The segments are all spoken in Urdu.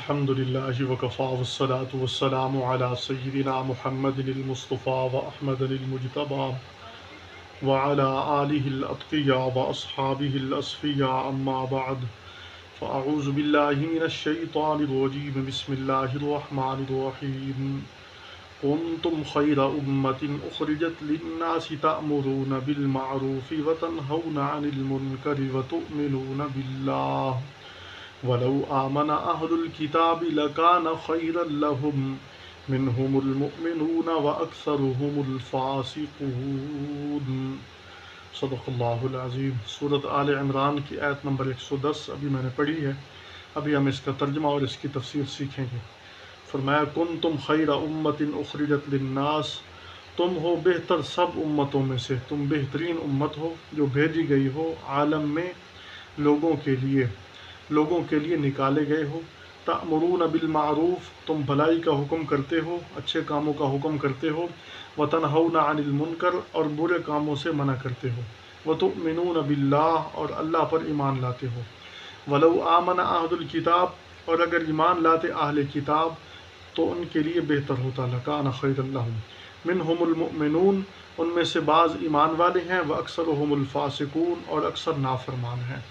الحمد لله وكفى والصلاة والسلام على سيدنا محمد المصطفى وأحمد المجتبى وعلى آله الأتقياء وأصحابه الأصفياء أما بعد فأعوذ بالله من الشيطان الرجيم بسم الله الرحمن الرحيم كنتم خير أمة أخرجت للناس تأمرون بالمعروف وتنهون عن المنكر وتؤمنون بالله ولو آمن أهل الكتاب لكان خيرا لهم منهم المؤمنون وأكثرهم الفاسقون صدق اللہ العظیم۔ سورۃ آل عمران کی آیت نمبر 110 ابھی میں نے پڑھی ہے، ابھی ہم اس کا ترجمہ اور اس کی تفسیر سیکھیں گے۔ فرمایا کنتم خیر امت اخرجت للناس، تم ہو بہتر سب امتوں میں سے، تم بہترین امت ہو جو بھیجی گئی ہو عالم میں لوگوں کے لیے نکالے گئے ہو۔ تأمرون بالمعروف، تم بھلائی کا حکم کرتے ہو، اچھے کاموں کا حکم کرتے ہو۔ وتنہون عن المنکر، اور برے کاموں سے منع کرتے ہو۔ وتؤمنون باللہ، اور اللہ پر ایمان لاتے ہو۔ ولو آمن اہل الکتاب، اور اگر ایمان لاتے اہل کتاب تو ان کے لیے بہتر ہوتا۔ لکان خیر لہم منہم المؤمنون، ان میں سے بعض ایمان والے ہیں، واکثرهم الفاسقون، اور اکثر نافرمان ہیں۔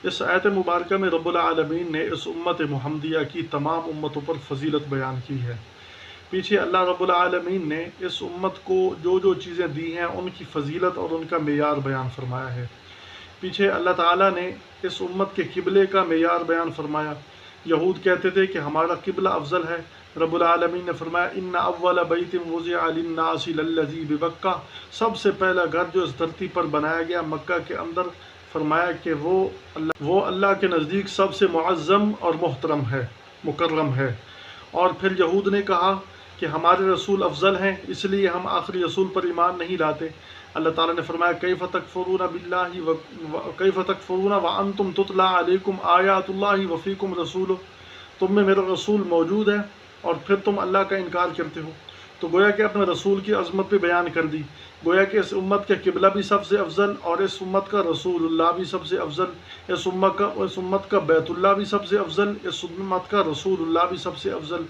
اس آیت مبارکہ میں رب العالمین نے اس امت محمدیہ کی تمام امتوں پر فضیلت بیان کی ہے۔ پیچھے اللہ رب العالمین نے اس امت کو جو جو چیزیں دی ہیں ان کی فضیلت اور ان کا معیار بیان فرمایا ہے۔ پیچھے اللہ تعالیٰ نے اس امت کے قبلے کا معیار بیان فرمایا۔ یہود کہتے تھے کہ ہمارا قبلہ افضل ہے، رب العالمین نے فرمایا ان اول بیت وضع للناس للذی ببکہ، سب سے پہلا گھر جو اس دھرتی پر بنایا گیا مکہ کے اندر، فرمایا کہ وہ اللہ کے نزدیک سب سے معظم اور محترم ہے، مکرم ہے۔ اور پھر یہود نے کہا کہ ہمارے رسول افضل ہیں، اس لیے ہم آخری رسول پر ایمان نہیں لاتے۔ اللہ تعالیٰ نے فرمایا کیف تکفرون باللہ کیف تکفرون وانتم تتلی علیکم آیات اللہ وفیکم رسولہ، تم میں میرا رسول موجود ہے اور پھر تم اللہ کا انکار کرتے ہو۔ تو گویا کہ اپنے رسول کی عظمت بھی بیان کر دی، گویا کہ اس امت کا قبلہ بھی سب سے افضل، اور اس امت کا رسول اللہ بھی سب سے افضل، اس امت کا بیت اللہ بھی سب سے افضل، اس امت کا رسول اللہ بھی سب سے افضل۔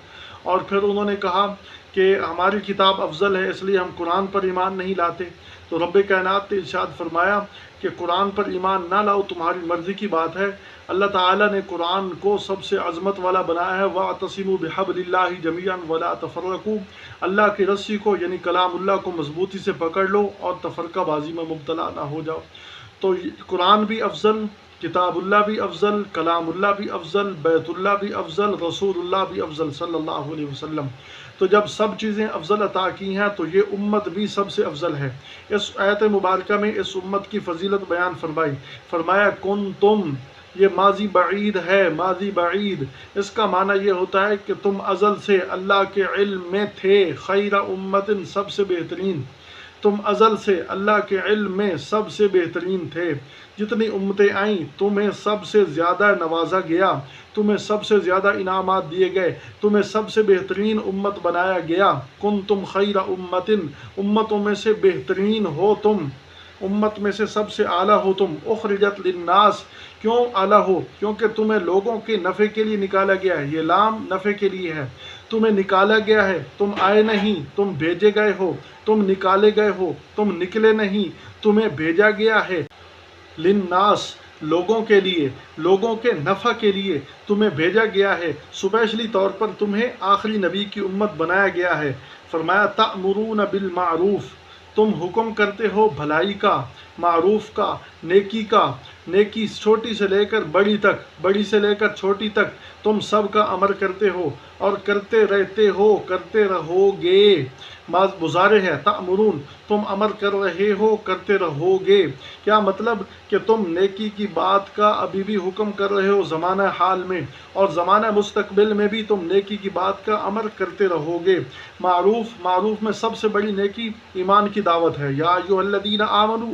اور پھر انہوں نے کہا کہ ہماری کتاب افضل ہے، اس لیے ہم قرآن پر ایمان نہیں لاتے۔ تو رب کائنات نے ارشاد فرمایا کہ قرآن پر ایمان نہ لاؤ، تمہاری مرضی کی بات ہے۔ اللہ تعالیٰ نے قرآن کو سب سے عظمت والا بنایا ہے۔ وَاعْتَصِمُوا بِحَبْلِ اللَّهِ جَمِيعًا وَلَا تَفَرَّقُوا، اللہ کی رسی کو یعنی کلام اللہ کو مضبوطی سے پکڑ لو اور تفرقہ بازی میں مبتلا نہ ہو جاؤ۔ تو قرآن بھی افضل، کتاب اللہ بھی افضل، کلام اللہ بھی افضل، بیت اللہ بھی افضل، رسول اللہ بھی افضل صلی اللہ علیہ وسلم۔ تو جب سب چیزیں افضل عطا کی ہیں تو یہ امت بھی سب سے افضل ہے۔ اس آیت مبارکہ میں اس امت کی فضیلت بیان فرمائی، فرمایا کنتم، یہ ماضی بعید ہے، ماضی بعید، اس کا معنی یہ ہوتا ہے کہ تم ازل سے اللہ کے علم میں تھے، خیر امت، سب سے بہترین، تم ازل سے اللہ کے علم میں سب سے بہترین تھے۔ جتنی امتیں آئیں تمہیں سب سے زیادہ نوازا گیا، تمہیں سب سے زیادہ انعامات دیے گئے، تمہیں سب سے بہترین امت بنایا گیا۔ کنتم خیر امت، امتوں میں سے بہترین ہو تم، امت میں سے سب سے اعلیٰ ہو تم۔ اخرجت للناس، کیوں اعلیٰ ہو؟ کیونکہ تمہیں لوگوں کے نفع کے لیے نکالا گیا ہے، یہ لام نفع کے لیے ہے۔ تمہیں نکالا گیا ہے، تم آئے نہیں، تم بھیجے گئے ہو، تم نکالے گئے ہو، تم نکلے نہیں، تمہیں بھیجا گیا ہے۔ للناس، لوگوں کے لیے، لوگوں کے نفع کے لیے تمہیں بھیجا گیا ہے، اسپیشلی طور پر تمہیں آخری نبی کی امت بنایا گیا ہے۔ فرمایا تأمرون بالمعروف، تم حکم کرتے ہو بھلائی کا، معروف کا، نیکی کا، نیکی چھوٹی سے لے کر بڑی تک، بڑی سے لے کر چھوٹی تک تم سب کا امر کرتے ہو اور کرتے رہتے ہو، کرتے رہو گے۔ مضارع ہے تأمرون، تم امر کر رہے ہو، کرتے رہو گے۔ کیا مطلب کہ تم نیکی کی بات کا ابھی بھی حکم کر رہے ہو زمانہ حال میں، اور زمانہ مستقبل میں بھی تم نیکی کی بات کا امر کرتے رہو گے۔ معروف، معروف میں سب سے بڑی نیکی ایمان کی دعوت ہے۔ یا ایھا الذین آمنوا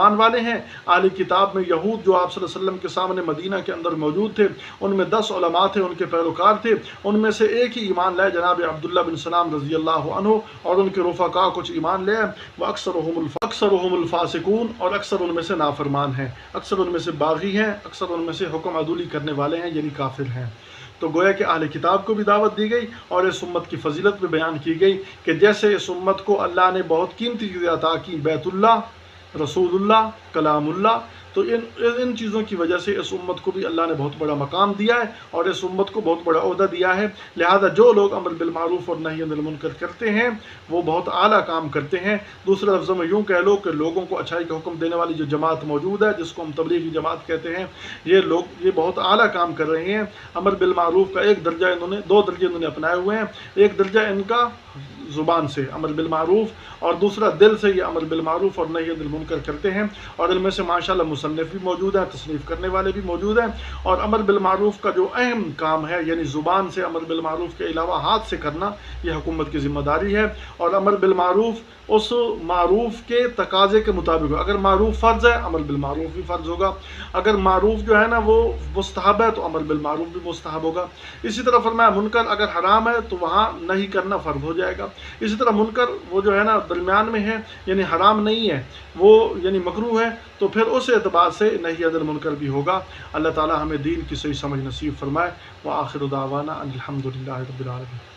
ایمان والے ہیں۔ اہل کتاب میں یہود جو آپ صلی اللہ علیہ وسلم کے سامنے مدینہ کے اندر موجود تھے، ان میں 10 علماء تھے، ان کے پیروکار تھے، ان میں سے ایک ہی ایمان لائے جناب عبداللہ بن سلام رضی اللہ عنہ، اور ان کے رفقاء کچھ ایمان لے، وہ اکثرهم الفاسقون، اور اکثر ان میں سے نافرمان ہیں، اکثر ان میں سے باغی ہیں، اکثر ان میں سے حکم عدولی کرنے والے ہیں، یعنی کافر ہیں۔ تو گویا کہ اہل کتاب کو بھی دعوت دی گئی اور اس امت کی فضیلت بھی بیان کی گئی کہ جیسے اس امت کو اللہ نے بہت قیمتی چیزیں عطا کی، بیت اللہ، رسول اللہ، کلام اللہ، تو ان چیزوں کی وجہ سے اس امت کو بھی اللہ نے بہت بڑا مقام دیا ہے اور اس امت کو بہت بڑا عہدہ دیا ہے۔ لہذا جو لوگ امر بالمعروف اور نہی عن المنکر کرتے ہیں وہ بہت اعلیٰ کام کرتے ہیں۔ دوسرے لفظوں میں یوں کہہ لو کہ لوگوں کو اچھائی کا حکم دینے والی جو جماعت موجود ہے، جس کو ہم تبلیغی جماعت کہتے ہیں، یہ بہت اعلیٰ کام کر رہے ہیں۔ امر بالمعروف کا ایک درجہ دو درجے انہوں نے اپنائے ہوئے ہیں، ایک درجہ ان کا زبان سے امر بالمعروف اور دوسرا دل سے یہ امر بالمعروف اور نہی عن المنکر کرتے ہیں، اور ان میں سے ماشاءاللہ مصنف بھی موجود ہیں، تصنیف کرنے والے بھی موجود ہیں۔ اور امر بالمعروف کا جو اہم کام ہے، یعنی زبان سے امر بالمعروف کے علاوہ ہاتھ سے کرنا، یہ حکومت کی ذمہ داری ہے۔ اور امر بالمعروف اس معروف کے تقاضے کے مطابق، اگر معروف فرض ہے امر بالمعروف بھی فرض ہوگا، اگر معروف جو ہے نا وہ مستحب ہے تو امر بالمعروف بھی مستحب ہوگا۔ اسی طرح فرمایا منکر اگر حرام ہے تو وہاں نہیں کرنا فرض ہو جائے گا۔ اسی طرح منکر وہ جو ہے نا درمیان میں ہے، یعنی حرام نہیں ہے، وہ یعنی مکروہ ہے، تو پھر اس اعتبار سے نہی عن المنکر بھی ہوگا۔ اللہ تعالی ہمیں دین کی صحیح سمجھ نصیب فرمائے۔ وآخر دعوانا ان الحمد للہ رب العالمین۔